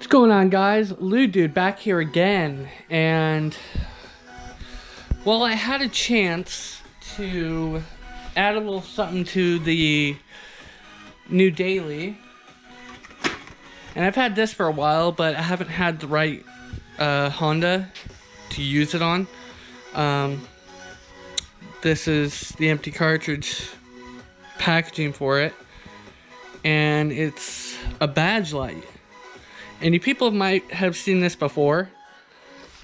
going on, guys? Lou Dude back here again, and well, I had a chance to add a little something to the new daily, and I've had this for a while, but I haven't had the right Honda to use it on. This is the empty cartridge packaging for it, and it's a badge light. And you people might have seen this before.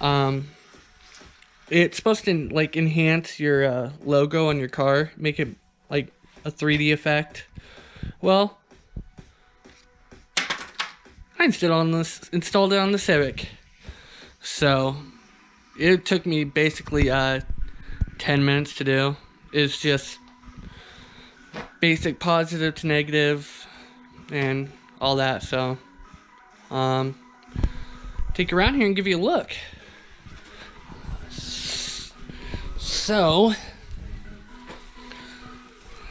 It's supposed to like enhance your logo on your car, make it like a 3D effect. Well, I installed it on the Civic. So it took me basically 10 minutes to do. It's just basic positive to negative and all that. So take you around here and give you a look. So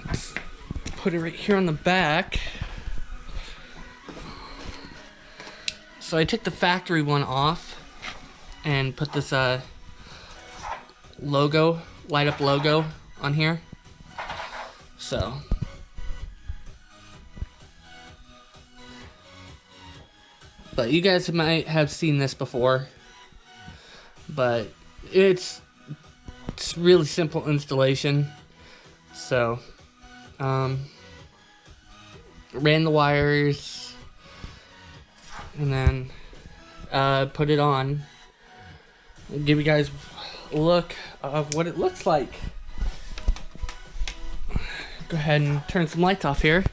let's put it right here on the back. So I took the factory one off and put this logo, light up logo on here. So but you guys might have seen this before, but it's really simple installation. So ran the wires and then put it on. I'll give you guys a look of what it looks like. Go ahead and turn some lights off here.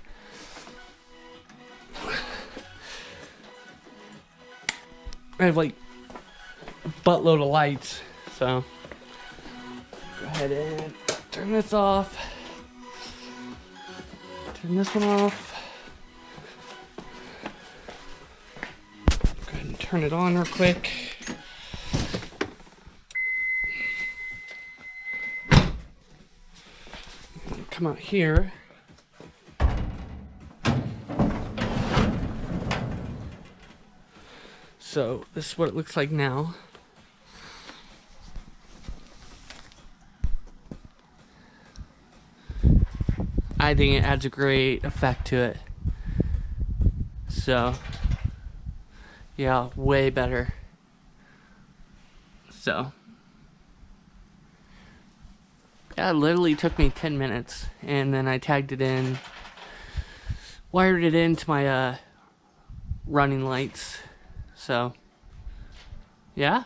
I have like a buttload of lights, so go ahead and turn this off. Turn this one off. Go ahead and turn it on real quick. Come out here. So this is what it looks like now. I think it adds a great effect to it. So yeah, way better. So yeah, it literally took me 10 minutes, and then I tagged it in, wired it into my running lights. So yeah,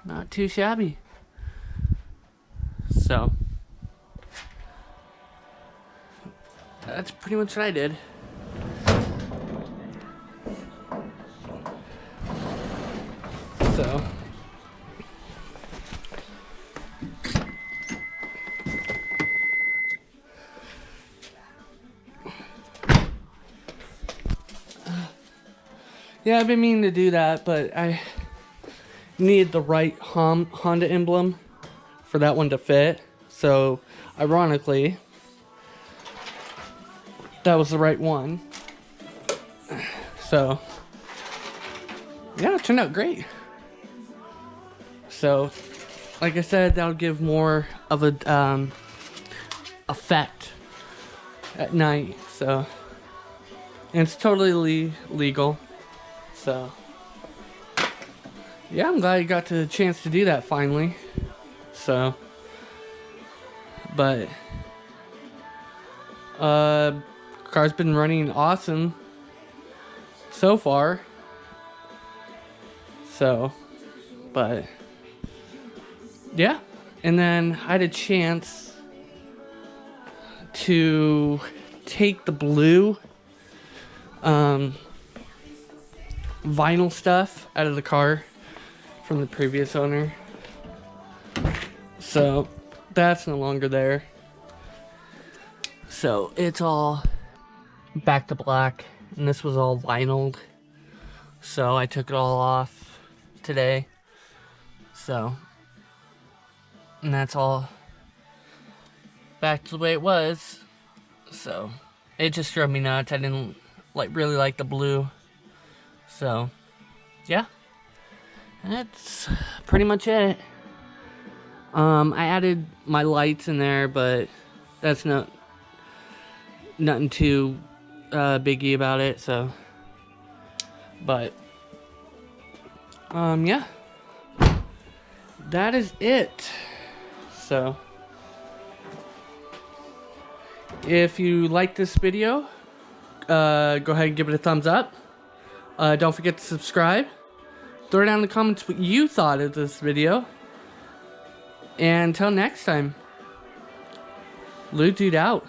not too shabby. So that's pretty much what I did. So yeah, I've been meaning to do that, but I needed the right Honda emblem for that one to fit. So ironically, that was the right one. So yeah, it turned out great. So like I said, that'll give more of a effect at night. So, and it's totally legal. So yeah, I'm glad I got the chance to do that finally. So but car's been running awesome so far. So but yeah, and then I had a chance to take the blue vinyl stuff out of the car from the previous owner. So that's no longer there. So it's all back to black, and this was all vinyled. So I took it all off today. So, and that's all back to the way it was. So it just drove me nuts. I didn't really like the blue. So, yeah. That's pretty much it. I added my lights in there, but that's nothing too biggie about it, so. But, yeah. That is it. So, if you like this video, go ahead and give it a thumbs up. Don't forget to subscribe. Throw down in the comments what you thought of this video. And until next time, Lou Dude out.